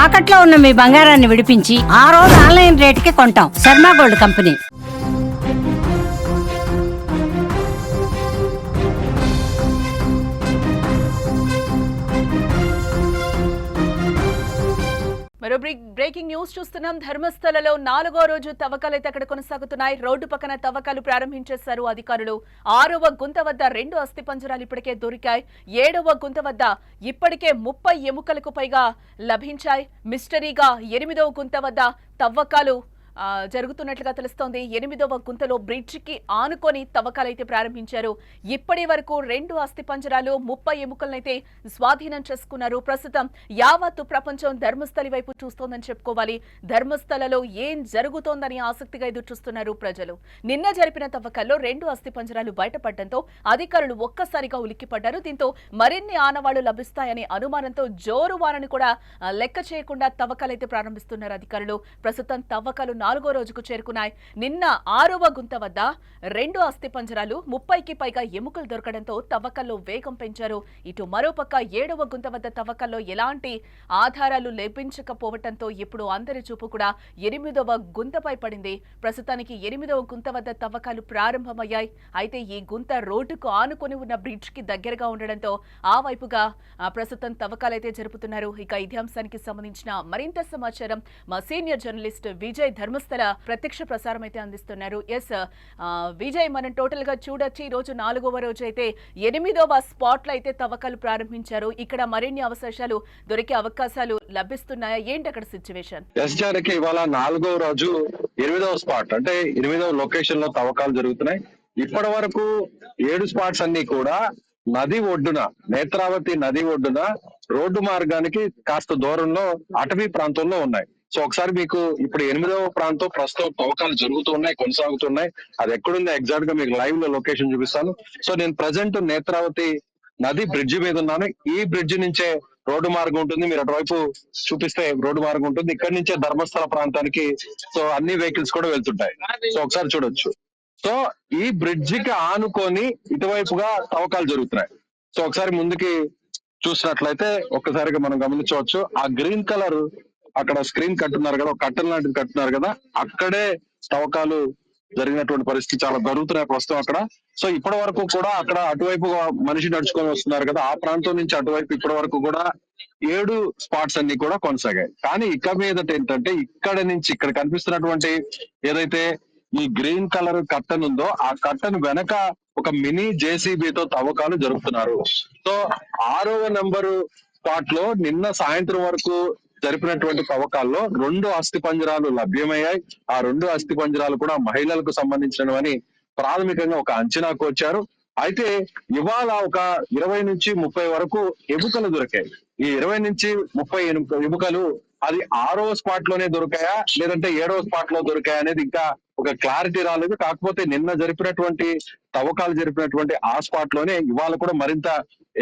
తాకట్లో ఉన్న మీ బంగారాన్ని విడిపించి ఆ రోజు ఆన్లైన్ రేటుకి కొంటాం. Sharma gold company. మరో బ్రేకింగ్ న్యూస్ చూస్తున్నాం. ధర్మస్థలలో 4వ రోజు తవ్వకాలైతే అక్కడ కొనసాగుతున్నాయి. రోడ్డు పక్కన తవ్వకాలు ప్రారంభించేశారు అధికారులు. 6వ గుంత వద్ద 2 అస్థిపంజరాలు ఇప్పటికే దొరికాయి. 7వ గుంత వద్ద ఇప్పటికే 30 ఎముకలకు పైగా లభించాయి. మిస్టరీగా 8వ గుంత వద్ద తవ్వకాలు జరుగుతున్నట్లుగా తెలుస్తోంది. 8వ గుంతలో బ్రిడ్జికి ఆనుకొని తవ్వకాలైతే ప్రారంభించారు. ఇప్పటి వరకు 2 అస్థిపంజరాలు 30 ఎముకలనైతే స్వాధీనం చేసుకున్నారు. ప్రస్తుతం యావత్తు ప్రపంచం ధర్మస్థలి వైపు చూస్తోందని చెప్పుకోవాలి. ధర్మస్థలలో ఏం జరుగుతోందని ఆసక్తిగా ఎదురు చూస్తున్నారు ప్రజలు. నిన్న జరిపిన తవ్వకాల్లో 2 అస్థిపంజరాలు బయటపడడంతో అధికారులు ఒక్కసారిగా ఉలిక్కిపడ్డారు. దీంతో మరిన్ని ఆనవాళ్లు లభిస్తాయనే అనుమానంతో జోరు వానని కూడా లెక్క చేయకుండా తవ్వకాలైతే ప్రారంభిస్తున్నారు అధికారులు. ప్రస్తుతం తవ్వకాలు 4వ రోజుకు చేరుకున్నాయి. నిన్న 6వ గుంత వద్ద 2 అస్థిపంజరాలు 30కి పైగా ఎముకలు దొరకడంతో తవ్వకాల్లో వేగం పెంచారు. ఇటు మరోపక్క 7వ గుంత వద్ద తవ్వకాల్లో ఎలాంటి ఆధారాలు లభించకపోవడంతో ఇప్పుడు అందరి చూపు కూడా 8వ గుంతపై పడింది. ప్రస్తుతానికి 8వ గుంత వద్ద తవ్వకాలు ప్రారంభమయ్యాయి. అయితే ఈ గుంత రోడ్డుకు ఆనుకొని ఉన్న బ్రిడ్జ్ కి దగ్గరగా ఉండడంతో ఆ వైపుగా ప్రస్తుతం తవ్వకాలైతే జరుపుతున్నారు. ఇక ఇదే అంశానికి సంబంధించిన మరింత సమాచారం మా సీనియర్ జర్నలిస్ట్ విజయ్ ధర్మస్థల ప్రత్యక్ష ప్రసారం అయితే అందిస్తున్నారు. ఎస్ విజయ్, మనం టోటల్ గా చూడొచ్చు ఈ రోజు 4వ రోజు అయితే 8వ స్పాట్ లో అయితే తవ్వకాలు ప్రారంభించారు. ఇక్కడ మరిన్ని అవకాశాలు దొరికే అవకాశాలు లభిస్తున్నాయా? ఏంటి అక్కడ సిచ్యువేషన్? ఇవాళ 4వ రోజు 8వ స్పాట్ అంటే 8వ లొకేషన్ లో తవ్వకాలు జరుగుతున్నాయి. ఇప్పటి వరకు 7 స్పాట్స్ అన్ని కూడా నది ఒడ్డున, నేత్రావతి నది ఒడ్డున రోడ్డు మార్గానికి కాస్త దూరంలో అటవీ ప్రాంతంలో ఉన్నాయి. సో ఒకసారి మీకు ఇప్పుడు 8వ ప్రాంతం ప్రస్తుతం తవ్వకాలు జరుగుతున్నాయి, కొనసాగుతున్నాయి. అది ఎక్కడుందో ఎగ్జాక్ట్ గా మీకు లైవ్ లో లొకేషన్ చూపిస్తాను. సో నేను ప్రజెంట్ నేత్రావతి నది బ్రిడ్జి మీద ఉన్నాను. ఈ బ్రిడ్జి నుంచే రోడ్డు మార్గం ఉంటుంది. మీరు అటువైపు చూపిస్తే రోడ్డు మార్గం ఉంటుంది. ఇక్కడి నుంచే ధర్మస్థల ప్రాంతానికి సో అన్ని వెహికల్స్ కూడా వెళ్తుంటాయి. సో ఒకసారి చూడొచ్చు. సో ఈ బ్రిడ్జికి ఆనుకొని ఇటువైపుగా తవ్వకాలు జరుగుతున్నాయి. సో ఒకసారి ముందుకి చూసినట్లయితే ఒక్కసారిగా మనం గమనించవచ్చు. ఆ గ్రీన్ కలర్ అక్కడ స్క్రీన్ కట్టున్నారు కదా, ఒక కట్టెల లాంటిది కట్టున్నారు కదా, అక్కడే తవ్వకాలు జరిగినటువంటి పరిస్థితి చాలా జరుగుతున్నాయి ప్రస్తుతం అక్కడ. సో ఇప్పటి వరకు కూడా అక్కడ అటువైపు మనిషి నడుచుకొని వస్తున్నారు కదా, ఆ ప్రాంతం నుంచి అటువైపు ఇప్పటి వరకు కూడా 7 స్పాట్స్ అన్ని కూడా కొనసాగాయి. కానీ ఇక మీదట ఏంటంటే ఇక్కడ నుంచి ఇక్కడ కనిపిస్తున్నటువంటి ఏదైతే ఈ గ్రీన్ కలర్ కట్టన్ ఉందో ఆ కట్టన్ వెనక ఒక మినీ జేసీబీతో తవ్వకాలు జరుపుతున్నారు. సో 6వ నెంబరు స్పాట్ లో నిన్న సాయంత్రం వరకు జరిపినటువంటి తవ్వకాల్లో 2 అస్థిపంజరాలు లభ్యమయ్యాయి. ఆ 2 అస్థిపంజరాలు కూడా మహిళలకు సంబంధించినవని ప్రాథమికంగా ఒక అంచనాకు వచ్చారు. అయితే ఇవాళ ఒక 20 నుంచి 30 వరకు ఎముకలు దొరికాయి. ఈ 20 నుంచి 30 ఎముకలు అది 6వ స్పాట్ లోనే దొరికాయా లేదంటే 7వ స్పాట్ లో దొరికాయా అనేది ఇంకా ఒక క్లారిటీ రాలేదు. కాకపోతే నిన్న జరిపినటువంటి తవ్వకాలు జరిపినటువంటి ఆ స్పాట్ లోనే ఇవాళ కూడా మరింత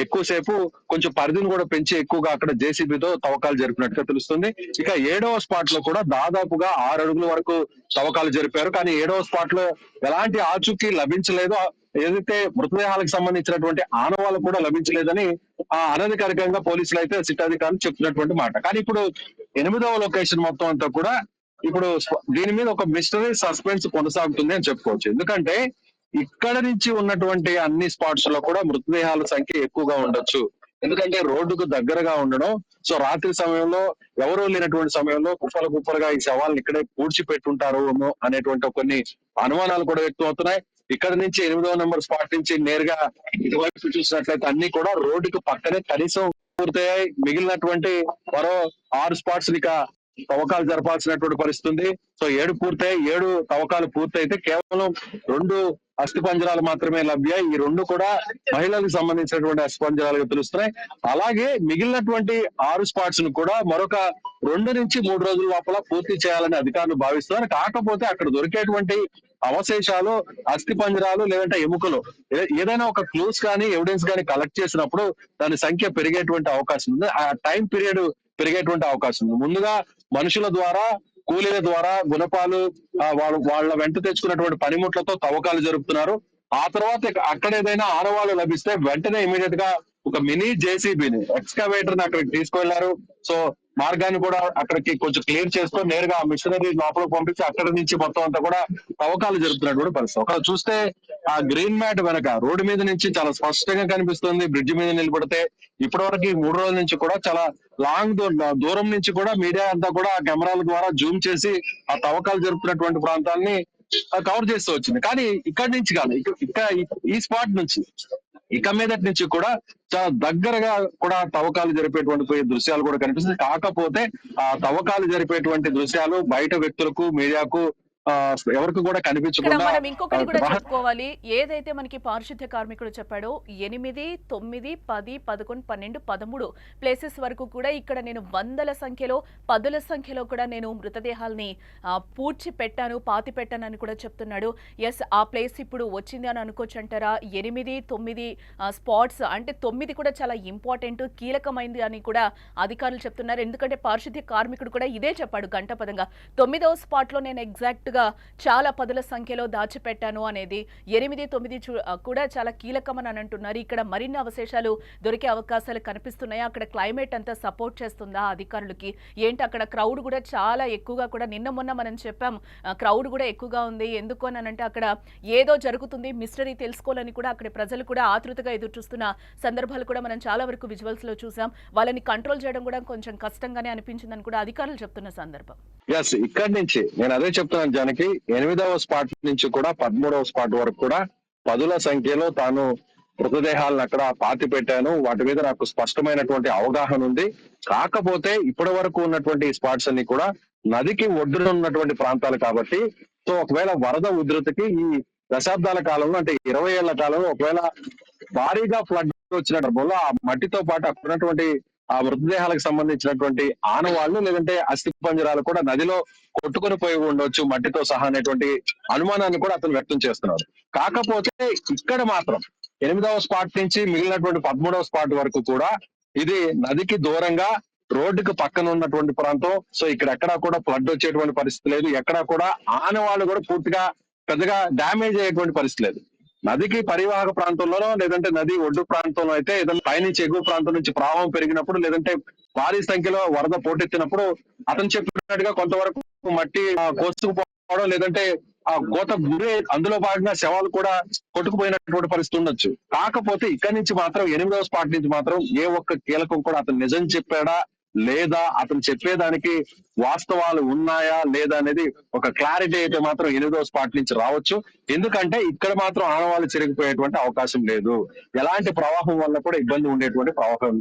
ఎక్కువసేపు కొంచెం పరిధిని కూడా పెంచి ఎక్కువగా అక్కడ జేసీబీతో తవ్వకాలు జరిపినట్టుగా తెలుస్తుంది. ఇక 7వ స్పాట్ లో కూడా దాదాపుగా 6 అడుగుల వరకు తవ్వకాలు జరిపారు. కానీ 7వ స్పాట్ లో ఎలాంటి ఆచూకీ లభించలేదు. ఏదైతే మృతదేహాలకు సంబంధించినటువంటి ఆనవాళ్ళు కూడా లభించలేదని అనధికారికంగా పోలీసులు అయితే సిట్ అధికారులు చెప్తున్నటువంటి మాట. కానీ ఇప్పుడు 8వ లొకేషన్ మొత్తం అంతా కూడా ఇప్పుడు దీని మీద ఒక మిస్టరీ సస్పెన్స్ కొనసాగుతుంది అని చెప్పుకోవచ్చు. ఎందుకంటే ఇక్కడ నుంచి ఉన్నటువంటి అన్ని స్పాట్స్ లో కూడా మృతదేహాల సంఖ్య ఎక్కువగా ఉండొచ్చు. ఎందుకంటే రోడ్డుకు దగ్గరగా ఉండడం, సో రాత్రి సమయంలో ఎవరూ లేనటువంటి సమయంలో కుప్పలుగా ఈ శవాలను ఇక్కడే పూడ్చిపెట్టుంటారు అనేటువంటి కొన్ని అనుమానాలు కూడా వ్యక్తం అవుతున్నాయి. ఇక్కడ నుంచి 8వ నెంబర్ స్పాట్ నుంచి నేరుగా ఇటువైపు చూసినట్లయితే అన్ని కూడా రోడ్డుకు పక్కనే కనీసం పూర్తయ్యాయి. మిగిలినటువంటి మరో 6 స్పాట్స్ ఇక తవ్వకాలు జరపాల్సినటువంటి పరిస్థితి ఉంది. సో 7 పూర్తయి 7 తవ్వకాలు పూర్తయితే కేవలం 2 అస్థిపంజరాలు మాత్రమే లభ్యాయి. ఈ 2 కూడా మహిళలకు సంబంధించినటువంటి అస్థిపంజరాలుగా తెలుస్తున్నాయి. అలాగే మిగిలినటువంటి 6 స్పాట్స్ ను కూడా మరొక 2 నుంచి 3 రోజుల లోపల పూర్తి చేయాలని అధికారులు భావిస్తున్నారు. కాకపోతే అక్కడ దొరికేటువంటి అవశేషాలు, అస్థిపంజరాలు లేదంటే ఎముకలు ఏదైనా ఒక క్లూస్ కానీ ఎవిడెన్స్ కానీ కలెక్ట్ చేసినప్పుడు దాని సంఖ్య పెరిగేటువంటి అవకాశం ఉంది. ఆ టైం పీరియడ్ పెరిగేటువంటి అవకాశం ఉంది. ముందుగా మనుషుల ద్వారా, కూలీల ద్వారా, గుణపాలు వాళ్ళ వెంట తెచ్చుకున్నటువంటి పనిముట్లతో తవ్వకాలు జరుపుతున్నారు. ఆ తర్వాత అక్కడ ఏదైనా ఆనవాళ్లు లభిస్తే వెంటనే ఇమీడియట్ గా ఒక మినీ జేసీబీని, ఎక్స్కవేటర్ ని అక్కడికి తీసుకువెళ్లారు. సో మార్గాన్ని కూడా అక్కడికి కొంచెం క్లియర్ చేస్తూ నేరుగా ఆ మిషనరీ లోపలికి పంపించి అక్కడి నుంచి మొత్తం అంతా కూడా తవ్వకాలు జరుపుతున్నటువంటి పరిస్థితి. ఒక చూస్తే ఆ గ్రీన్ మ్యాట్ వెనక రోడ్డు మీద నుంచి చాలా స్పష్టంగా కనిపిస్తుంది. బ్రిడ్జ్ మీద నిలబడితే ఇప్పటి వరకు 3 రోజుల నుంచి కూడా చాలా లాంగ్ దూరం నుంచి కూడా మీడియా అంతా కూడా ఆ కెమెరాల ద్వారా జూమ్ చేసి ఆ తవ్వకాలు జరుపుతున్నటువంటి ప్రాంతాన్ని కవర్ చేస్తూ వచ్చింది. కానీ ఇక్కడి నుంచి కాదు, ఈ స్పాట్ నుంచి ఇక మీదటి నుంచి కూడా చాలా దగ్గరగా కూడా తవ్వకాలు జరిపేటువంటి దృశ్యాలు కూడా కనిపిస్తుంది. కాకపోతే ఆ తవ్వకాలు జరిపేటువంటి దృశ్యాలు బయట వ్యక్తులకు, మీడియాకు ఎవరికి కూడా ఇక్కడ కనిపించకుండా మనం ఇంకొకటి కూడా చెప్పుకోవాలి. ఏదైతే మనకి పారిశుద్ధ్య కార్మికుడు చెప్పాడో 8, 9, 10, 11, 12, 13 ప్లేసెస్ వరకు కూడా ఇక్కడ నేను వందల సంఖ్యలో, పదుల సంఖ్యలో కూడా నేను మృతదేహాల్ని పూడ్చి పెట్టాను, పాతి పెట్టాను అని కూడా చెప్తున్నాడు. ఎస్, ఆ ప్లేస్ ఇప్పుడు వచ్చింది అని అనుకోవచ్చు అంటారా? 8, 9 స్పాట్స్ అంటే 9 కూడా చాలా ఇంపార్టెంట్, కీలకమైంది అని కూడా అధికారులు చెప్తున్నారు. ఎందుకంటే పారిశుద్ధ్య కార్మికుడు కూడా ఇదే చెప్పాడు గంటపదంగా. 9వ స్పాట్ లో నేను ఎగ్జాక్ట్ గా చాలా పదుల సంఖ్యలో దాచిపెట్టాను అనేది. 8, 9 కూడా చాలా కీలకమని అని అంటున్నారు. ఇక్కడ మరిన్ని అవశేషాలు దొరికే అవకాశాలు కనిపిస్తున్నాయి. అక్కడ క్లైమేట్ అంతా సపోర్ట్ చేస్తుందా అధికారులకి? ఏంటి అక్కడ క్రౌడ్ కూడా చాలా ఎక్కువగా కూడా నిన్న మొన్న మనం చెప్పాం, క్రౌడ్ కూడా ఎక్కువగా ఉంది. ఎందుకు అని అంటే అక్కడ ఏదో జరుగుతుంది, మిస్టరీ తెలుసుకోవాలని కూడా అక్కడ ప్రజలు కూడా ఆతృతగా ఎదురు చూస్తున్న సందర్భాలు కూడా మనం చాలా వరకు విజువల్స్ లో చూసాం. వాళ్ళని కంట్రోల్ చేయడం కూడా కొంచెం కష్టంగానే అనిపించిందని కూడా అధికారులు చెప్తున్న సందర్భం. ఎస్, ఇక్కడి నుంచి నేను అదే చెప్తున్నాను జానకి. 8వ స్పాట్ నుంచి కూడా 13వ స్పాట్ వరకు కూడా పదుల సంఖ్యలో తాను మృతదేహాలను అక్కడ పాతి పెట్టాను. వాటి మీద నాకు స్పష్టమైనటువంటి అవగాహన ఉంది. కాకపోతే ఇప్పటి వరకు ఉన్నటువంటి స్పాట్స్ అన్ని కూడా నదికి ఒడ్డున ఉన్నటువంటి ప్రాంతాలు కాబట్టి, సో ఒకవేళ వరద ఉధృతికి ఈ దశాబ్దాల కాలంలో అంటే 20 ఏళ్ల కాలంలో ఒకవేళ భారీగా ఫ్లడ్ వచ్చిన సందర్భంలో ఆ మట్టితో పాటు అక్కడ ఉన్నటువంటి ఆ మృతదేహాలకు సంబంధించినటువంటి ఆనవాళ్లు లేదంటే అస్థి పంజరాలు కూడా నదిలో కొట్టుకొని పోయి ఉండొచ్చు మట్టితో సహా అనేటువంటి అనుమానాన్ని కూడా అతను వ్యక్తం చేస్తున్నాడు. కాకపోతే ఇక్కడ మాత్రం 8వ స్పాట్ నుంచి మిగిలినటువంటి 13వ స్పాట్ వరకు కూడా ఇది నదికి దూరంగా రోడ్డుకు పక్కన ఉన్నటువంటి ప్రాంతం. సో ఇక్కడ ఎక్కడా కూడా ఫ్లడ్ వచ్చేటువంటి పరిస్థితి లేదు. ఎక్కడా కూడా ఆనవాళ్లు కూడా పూర్తిగా పెద్దగా డ్యామేజ్ అయ్యేటువంటి పరిస్థితి లేదు. నదికి పరివాహక ప్రాంతంలోనో లేదంటే నది ఒడ్డు ప్రాంతంలో అయితే ఏదైనా పైనుంచి ఎగువ ప్రాంతం నుంచి ప్రవాహం పెరిగినప్పుడు లేదంటే భారీ సంఖ్యలో వరద పోటెత్తినప్పుడు అతను చెప్పినట్టుగా కొంతవరకు మట్టి కోసుకుపోవడం లేదంటే ఆ గోత గురి అందులో భాగంగా శవాలు కూడా కొట్టుకుపోయినటువంటి పరిస్థితి ఉండొచ్చు. కాకపోతే ఇక్కడి నుంచి మాత్రం 8వ స్పాట్ నుంచి మాత్రం ఏ ఒక్క కీలకం కూడా అతను నిజం చెప్పాడా లేదా అతను చెప్పేదానికి వాస్తవాలు ఉన్నాయా లేదా అనేది ఒక క్లారిటీ అయితే మాత్రం 8వ స్పాట్ నుంచి రావచ్చు. ఎందుకంటే ఇక్కడ మాత్రం ఆనవాళ్ళు చిరిగిపోయేటువంటి అవకాశం లేదు. ఎలాంటి ప్రవాహం వల్ల కూడా ఇబ్బంది ఉండేటువంటి ప్రవాహం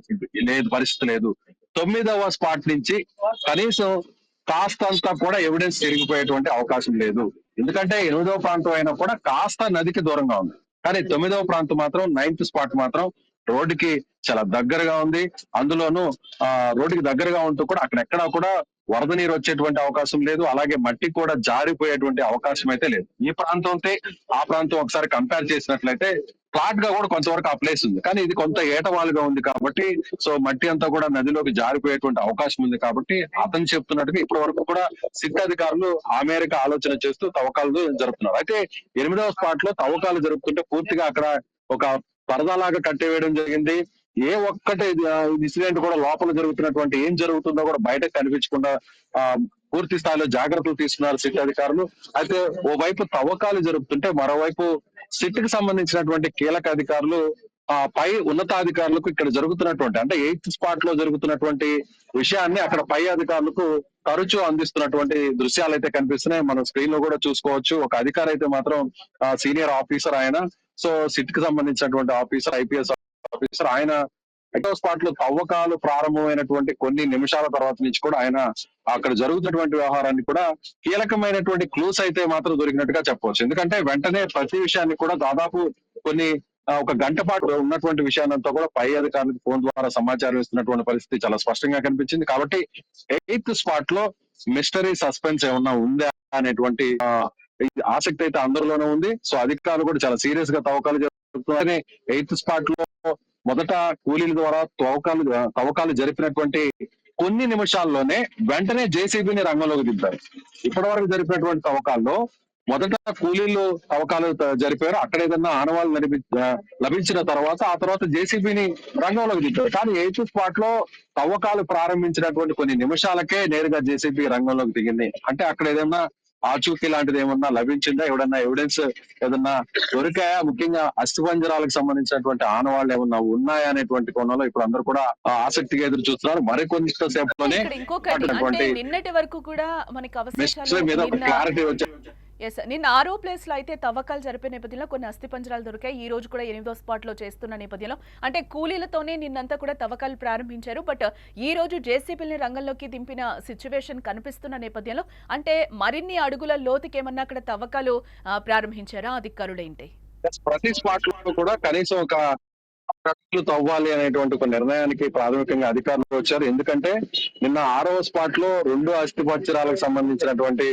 లేదు, పరిస్థితి లేదు. 9వ స్పాట్ నుంచి కనీసం కాస్తంతా కూడా ఎవిడెన్స్ తిరిగిపోయేటువంటి అవకాశం లేదు. ఎందుకంటే 8వ ప్రాంతం అయినా కూడా కాస్త నదికి దూరంగా ఉంది. కానీ 9వ ప్రాంతం మాత్రం 9th స్పాట్ మాత్రం రోడ్డుకి చాలా దగ్గరగా ఉంది. అందులోనూ రోడ్డుకి దగ్గరగా ఉంటూ కూడా అక్కడెక్కడా కూడా వరద నీరు వచ్చేటువంటి అవకాశం లేదు. అలాగే మట్టి కూడా జారిపోయేటువంటి అవకాశం అయితే లేదు. ఈ ప్రాంతంతో ఆ ప్రాంతం ఒకసారి కంపేర్ చేసినట్లయితే ఫ్లాట్ గా కూడా కొంతవరకు ఆ ప్లేస్ ఉంది. కానీ ఇది కొంత ఏటవాలుగా ఉంది కాబట్టి సో మట్టి అంతా కూడా నదిలోకి జారిపోయేటువంటి అవకాశం ఉంది కాబట్టి అతను చెప్తున్నట్టుగా ఇప్పటి వరకు కూడా సిట్ అధికారులు ఆ మేరకు ఆలోచన చేస్తూ తవ్వకాలు జరుపుతున్నారు. అయితే 8వ స్పాట్ లో తవ్వకాలు జరుపుతుంటే పూర్తిగా అక్కడ ఒక పరదాలాగా కట్టివేయడం జరిగింది. ఏ ఒక్కటి ఇన్సిడెంట్ కూడా లోపల జరుగుతున్నటువంటి ఏం జరుగుతుందో కూడా బయటకు కనిపించకుండా పూర్తి స్థాయిలో జాగ్రత్తలు తీసుకున్నారు సిట్ అధికారులు. అయితే ఓవైపు తవ్వకాలు జరుపుతుంటే మరోవైపు సిట్ కి సంబంధించినటువంటి కీలక అధికారులు పై ఉన్నతాధికారులకు ఇక్కడ జరుగుతున్నటువంటి అంటే 8th స్పాట్ లో జరుగుతున్నటువంటి విషయాన్ని అక్కడ పై అధికారులకు తరచూ అందిస్తున్నటువంటి దృశ్యాలు అయితే కనిపిస్తున్నాయి. మనం స్క్రీన్ లో కూడా చూసుకోవచ్చు. ఒక అధికారి అయితే మాత్రం సీనియర్ ఆఫీసర్ ఆయన, సో సిట్ కి సంబంధించినటువంటి ఆఫీసర్, ఐపీఎస్ ఆఫీసర్ ఆయన 8వ స్పాట్ లో తవ్వకాలు ప్రారంభమైనటువంటి కొన్ని నిమిషాల తర్వాత నుంచి కూడా ఆయన అక్కడ జరుగుతున్నటువంటి వ్యవహారాన్ని కూడా కీలకమైనటువంటి క్లూస్ అయితే మాత్రం దొరికినట్టుగా చెప్పవచ్చు. ఎందుకంటే వెంటనే ప్రతి విషయాన్ని కూడా దాదాపు కొన్ని ఒక గంట పాటు ఉన్నటువంటి విషయాన్నంతా కూడా పై అధికారులకు ఫోన్ ద్వారా సమాచారం ఇస్తున్నటువంటి పరిస్థితి చాలా స్పష్టంగా కనిపించింది. కాబట్టి 8th స్పాట్ లో మిస్టరీ సస్పెన్స్ ఏమన్నా ఉందా అనేటువంటి ఆసక్తి అయితే అందరిలోనే ఉంది. సో అధికారులు కూడా చాలా సీరియస్ గా తవ్వకాలు జరుగుతున్నాయి. 8th స్పాట్ లో మొదట కూలీల ద్వారా తవ్వకాలు జరిపినటువంటి కొన్ని నిమిషాల్లోనే వెంటనే జేసీబీని రంగంలోకి దింపారు. ఇప్పటి వరకు జరిపినటువంటి తవ్వకాల్లో మొదట కూలీలు తవ్వకాలు జరిపారు. అక్కడ ఏదన్నా ఆనవాళ్ళు లభించిన తర్వాత ఆ తర్వాత జేసీబీని రంగంలోకి దింపారు. కానీ 8th స్పాట్ లో తవ్వకాలు ప్రారంభించినటువంటి కొన్ని నిమిషాలకే నేరుగా జేసీబీ రంగంలోకి దిగింది. అంటే అక్కడ ఏదన్నా ఆచూకీ లాంటిది ఏమన్నా లభించిందా? ఎవడన్నా ఎవిడెన్స్ ఏదన్నా దొరికాయా? ముఖ్యంగా అస్థిపంజరాలకు సంబంధించినటువంటి ఆనవాళ్ళు ఏమన్నా ఉన్నాయా అనేటువంటి కోణంలో ఇప్పుడు అందరూ కూడా ఆసక్తిగా ఎదురు చూస్తున్నారు. మరికొంత సేపట్లోనే ఇక్కడ ఇంకొకటి అంటే నిన్నటి వరకు కూడా మనకి అవశేషాలు మీద ఒక క్లారిటీ వచ్చే నిన్న 6వ ప్లేస్ లో అయితే తవ్వకాలు జరిపే నేపథ్యంలో కొన్ని అస్థిపంజరాలు దొరికాయి. ఈ రోజు కూడా 8వ స్పాట్ లో చేస్తున్న నేపథ్యంలో అంటే కూలీలతోనే నిన్నంతా కూడా తవ్వకాలు ప్రారంభించారు. బట్ ఈ రోజు జేసీబీని రంగంలోకి దింపిన సిచ్యువేషన్ కనిపిస్తున్న నేపథ్యంలో అంటే మరిన్ని అడుగుల లోతుకి ఏమన్నా అక్కడ తవ్వకాలు ప్రారంభించారా అధికారులేంటి? ప్రతి స్పాట్ లో కూడా కనీసం ఒక తవ్వాలి అనేటువంటి ఒక నిర్ణయానికి ప్రాథమికంగా అధికారులు వచ్చారు. ఎందుకంటే నిన్న 6వ స్పాట్ లో 2 అస్థిపంజరాలకు సంబంధించినటువంటి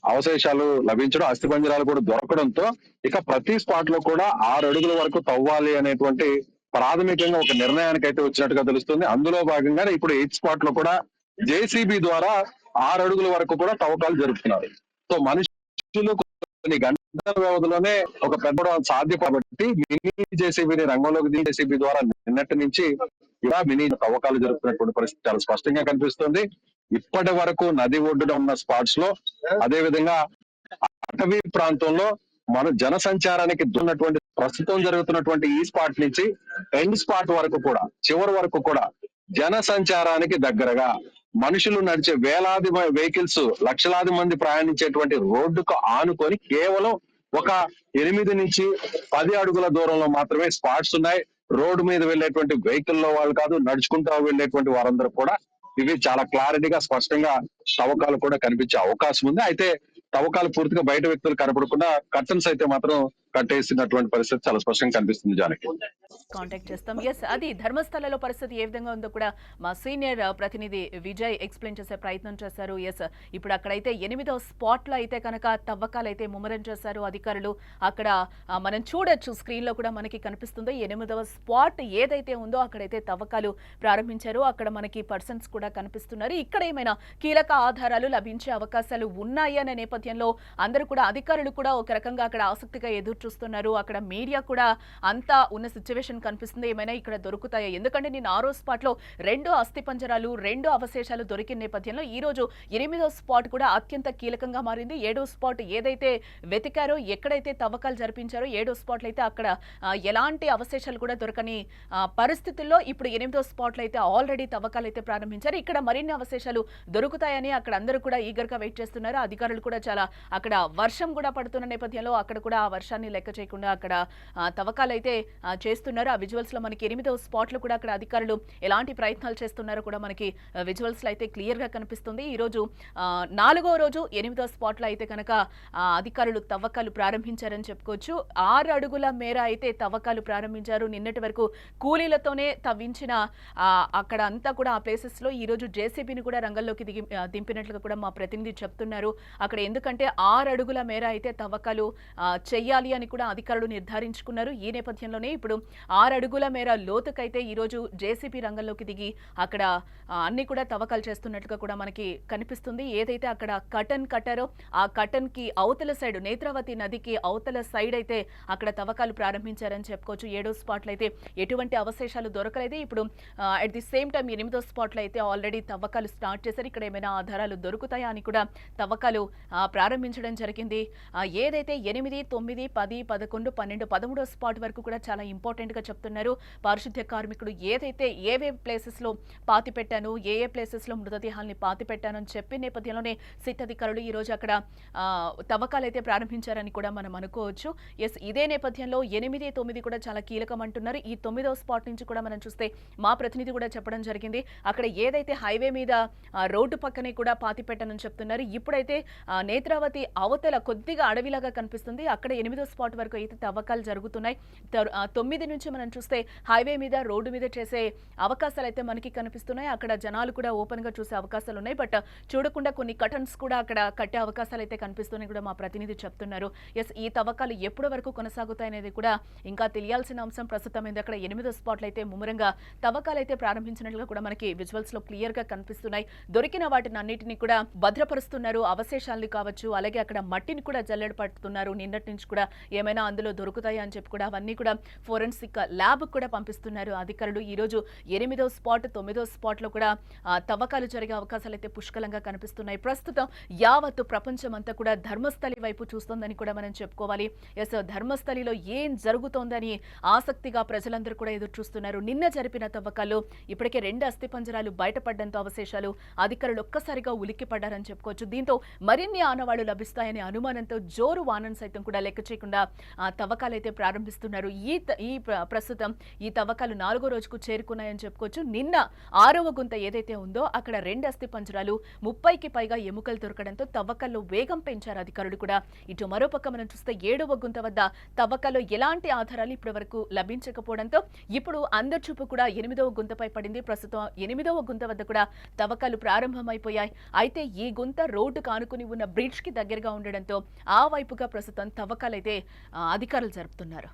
అవశేషాలు లభించడం, అస్థిపంజరాలు కూడా దొరకడంతో ఇక ప్రతి స్పాట్ లో కూడా 6 అడుగుల వరకు తవ్వాలి అనేటువంటి ప్రాథమికంగా ఒక నిర్ణయానికి అయితే వచ్చినట్టుగా తెలుస్తుంది. అందులో భాగంగానే ఇప్పుడు 8th స్పాట్ లో కూడా జేసీబీ ద్వారా 6 అడుగుల వరకు కూడా తవ్వకాలు జరుపుతున్నారు. సో మనుషులు కొన్ని గంటల వ్యవధిలోనే ఒక పెద్ద సాధ్యం కాబట్టి మినీ జేసీబీని రంగంలోకి జేసీబీ ద్వారా నిన్నటి నుంచి ఇలా మినీ తవ్వకాలు జరుపుతున్నటువంటి పరిస్థితి చాలా స్పష్టంగా కనిపిస్తుంది. ఇప్పటి వరకు నది ఒడ్డున ఉన్న స్పాట్స్ లో, అదే విధంగా అటవీ ప్రాంతంలో మన జన సంచారానికి దున్నటువంటి ప్రస్తుతం జరుగుతున్నటువంటి ఈ స్పాట్ నుంచి ఎండ్ స్పాట్ వరకు కూడా, చివరి వరకు కూడా జన సంచారానికి దగ్గరగా మనుషులు నడిచే వేలాది వెహికల్స్, లక్షలాది మంది ప్రయాణించేటువంటి రోడ్డుకు ఆనుకొని కేవలం ఒక 8 నుంచి 10 అడుగుల దూరంలో మాత్రమే స్పాట్స్ ఉన్నాయి. రోడ్డు మీద వెళ్లేటువంటి వెహికల్ లో వాళ్ళు కాదు, నడుచుకుంటూ వెళ్లేటువంటి వారందరూ కూడా ఇవి చాలా క్లారిటీగా స్పష్టంగా తవ్వకాలు కూడా కనిపించే అవకాశం ఉంది. అయితే తవ్వకాలు పూర్తిగా బయట వ్యక్తులు కనపడకుండా కర్టన్స్ అయితే మాత్రం కట్టేసినటువంటి పరిస్థితి చాలా స్పష్టంగా కనిపిస్తుంది. జానకి కాంటాక్ట్ చేస్తాం. అది ధర్మస్థలలో పరిస్థితి ఏ విధంగా ఉందో కూడా మా సీనియర్ ప్రతినిధి విజయ్ ఎక్స్ప్లెయిన్ చేసే ప్రయత్నం చేశారు. ఇప్పుడు అక్కడైతే 8వ స్పాట్ లో అయితే కనుక తవ్వకాలు అయితే ముమ్మరం చేశారు అధికారులు. అక్కడ మనం చూడొచ్చు, స్క్రీన్ లో కూడా మనకి కనిపిస్తుంది. 8వ స్పాట్ ఏదైతే ఉందో అక్కడైతే తవ్వకాలు ప్రారంభించారు. అక్కడ మనకి పర్సన్స్ కూడా కనిపిస్తున్నారు. ఇక్కడ ఏమైనా కీలక ఆధారాలు లభించే అవకాశాలు ఉన్నాయి అనే నేపథ్యంలో అందరూ కూడా అధికారులు కూడా ఒక రకంగా అక్కడ ఆసక్తిగా ఎదురు చూస్తున్నారు. అక్కడ మీడియా కూడా అంతా ఉన్న సిచ్యువేషన్ కనిపిస్తుంది. ఏమైనా ఇక్కడ దొరుకుతాయా? ఎందుకంటే నేను 6వ స్పాట్ లో 2 అస్థిపంజరాలు, 2 అవశేషాలు దొరికిన నేపథ్యంలో ఈ రోజు 8వ స్పాట్ కూడా అత్యంత కీలకంగా మారింది. 7వ స్పాట్ ఏదైతే వెతికారో, ఎక్కడైతే తవ్వకాలు జరిపించారో 7వ స్పాట్ లో అయితే అక్కడ ఎలాంటి అవశేషాలు కూడా దొరకని పరిస్థితుల్లో ఇప్పుడు 8వ స్పాట్ లో అయితే ఆల్రెడీ తవ్వకాలు అయితే ప్రారంభించారు. ఇక్కడ మరిన్ని అవశేషాలు దొరుకుతాయని అక్కడ అందరూ కూడా ఈగర్ గా వెయిట్ చేస్తున్నారు. అధికారులు కూడా చాలా అక్కడ వర్షం కూడా పడుతున్న నేపథ్యంలో అక్కడ కూడా ఆ వర్షాన్ని లెక్క చేయకుండా అక్కడ తవ్వకాలు అయితే చేస్తున్నారు. ఆ విజువల్స్ లో మనకి 8వ స్పాట్ లో కూడా అక్కడ అధికారులు ఎలాంటి ప్రయత్నాలు చేస్తున్నారో కూడా మనకి విజువల్స్ లో అయితే క్లియర్ గా కనిపిస్తుంది. ఈ రోజు 4వ రోజు 8వ స్పాట్ లో అయితే కనుక అధికారులు తవ్వకాలు ప్రారంభించారని చెప్పుకోవచ్చు. 6 అడుగుల మేర అయితే తవ్వకాలు ప్రారంభించారు. నిన్నటి వరకు కూలీలతోనే తవ్వించిన అక్కడ అంతా కూడా ఆ ప్లేసెస్ లో ఈ రోజు జేసీబీని కూడా రంగంలోకి దింపినట్లుగా కూడా మా ప్రతినిధి చెప్తున్నారు. అక్కడ ఎందుకంటే 6 అడుగుల మేర అయితే తవ్వకాలు చెయ్యాలి అని కూడా అధికారులు నిర్ధారించుకున్నారు. ఈ నేపథ్యంలోనే ఇప్పుడు 6 అడుగుల మేర లోతుకైతే ఈ రోజు జేసీబీ రంగంలోకి దిగి అక్కడ అన్ని కూడా తవ్వకాలు చేస్తున్నట్లుగా కూడా మనకి కనిపిస్తుంది. ఏదైతే అక్కడ కటన్ కట్టారో ఆ కటన్ కి అవతల సైడ్, నేత్రావతి నదికి అవతల సైడ్ అయితే అక్కడ తవ్వకాలు ప్రారంభించారని చెప్పుకోవచ్చు. 7వ స్పాట్ లో అయితే ఎటువంటి అవశేషాలు దొరకలేదు. ఇప్పుడు అట్ ది సేమ్ టైం 8వ స్పాట్ లో అయితే ఆల్రెడీ తవ్వకాలు స్టార్ట్ చేశారు. ఇక్కడ ఏమైనా ఆధారాలు దొరుకుతాయా అని కూడా తవ్వకాలు ప్రారంభించడం జరిగింది. ఏదైతే 8, 9, 10, 11, 12, 13వ స్పాట్ వరకు కూడా చాలా ఇంపార్టెంట్ గా చెప్తున్నారు. పారిశుద్ధ్య కార్మికుడు ఏదైతే ఏవే ప్లేసెస్ లో పాతి పెట్టాను, ఏ ప్లేసెస్ లో మృతదేహాల్ని పాతి పెట్టాను అని చెప్పే నేపథ్యంలోనే సిట్ అధికారులు ఈ రోజు అక్కడ తవ్వకాలు అయితే ప్రారంభించారని కూడా మనం అనుకోవచ్చు. ఇదే నేపథ్యంలో 8, 9 కూడా చాలా కీలకం అంటున్నారు. ఈ 9వ స్పాట్ నుంచి కూడా మనం చూస్తే మా ప్రతినిధి కూడా చెప్పడం జరిగింది. అక్కడ ఏదైతే హైవే మీద రోడ్డు పక్కనే కూడా పాతి పెట్టానని చెప్తున్నారు. ఇప్పుడైతే నేత్రావతి అవతల కొద్దిగా అడవిలాగా కనిపిస్తుంది. అక్కడ 8వ స్పాట్ స్పాట్ వరకు అయితే తవ్వకాలు జరుగుతున్నాయి. 9 నుంచి మనం చూస్తే హైవే మీద రోడ్డు మీద చేసే అవకాశాలు అయితే మనకి కనిపిస్తున్నాయి. అక్కడ జనాలు కూడా ఓపెన్ గా చూసే అవకాశాలు ఉన్నాయి. బట్ చూడకుండా కొన్ని కటన్స్ కూడా అక్కడ కట్టే అవకాశాలు అయితే కనిపిస్తున్నాయి కూడా మా ప్రతినిధి చెప్తున్నారు. ఎస్, ఈ తవ్వకాలు ఎప్పటి వరకు కొనసాగుతాయనేది కూడా ఇంకా తెలియాల్సిన అంశం. ప్రస్తుతం అక్కడ 8వ స్పాట్లు అయితే ముమ్మరంగా తవ్వకాలు అయితే ప్రారంభించినట్లుగా కూడా మనకి విజువల్స్ లో క్లియర్ గా కనిపిస్తున్నాయి. దొరికిన వాటిని అన్నిటిని కూడా భద్రపరుస్తున్నారు. అవశేషాలు కావచ్చు, అలాగే అక్కడ మట్టిని కూడా జల్లెడ పడుతున్నారు. నిన్నటి నుంచి కూడా ఏమైనా అందులో దొరుకుతాయి అని చెప్పి కూడా అవన్నీ కూడా ఫోరెన్సిక్ ల్యాబ్ కూడా పంపిస్తున్నారు అధికారులు. ఈ రోజు 8వ స్పాట్ 9వ స్పాట్ లో కూడా తవ్వకాలు జరిగే అవకాశాలు అయితే పుష్కలంగా కనిపిస్తున్నాయి. ప్రస్తుతం యావత్తు ప్రపంచం అంతా కూడా ధర్మస్థలి వైపు చూస్తోందని కూడా మనం చెప్పుకోవాలి. ఎస్, ధర్మస్థలిలో ఏం జరుగుతోందని ఆసక్తిగా ప్రజలందరూ కూడా ఎదురు చూస్తున్నారు. నిన్న జరిపిన తవ్వకాలు ఇప్పటికే 2 అస్థిపంజరాలు బయటపడడంతో అవశేషాలు అధికారులు ఒక్కసారిగా ఉలిక్కి పడ్డారని చెప్పుకోవచ్చు. దీంతో మరిన్ని ఆనవాళ్లు లభిస్తాయనే అనుమానంతో జోరు వానను సైతం కూడా లెక్క చేయకుండా తవ్వకాలు అయితే ప్రారంభిస్తున్నారు. ప్రస్తుతం ఈ తవ్వకాలు 4వ రోజుకు చేరుకున్నాయని చెప్పుకోవచ్చు. నిన్న 6వ గుంత ఏదైతే ఉందో అక్కడ 2 అస్థిపంజరాలు 30కి పైగా ఎముకలు దొరకడంతో తవ్వకాల్లో వేగం పెంచారు అధికారులు కూడా. ఇటు మరోపక్క మనం చూస్తే 7వ గుంత వద్ద తవ్వకాల్లో ఎలాంటి ఆధారాలు ఇప్పటి వరకు లభించకపోవడంతో ఇప్పుడు అందరి చూపు కూడా 8వ గుంతపై పడింది. ప్రస్తుతం 8వ గుంత వద్ద కూడా తవ్వకాలు ప్రారంభమైపోయాయి. అయితే ఈ గుంత రోడ్డు కానుకుని ఉన్న బ్రిడ్జ్ కి దగ్గరగా ఉండడంతో ఆ వైపుగా ప్రస్తుతం తవ్వకాలైతే అధికారులు జరుపుతున్నారు.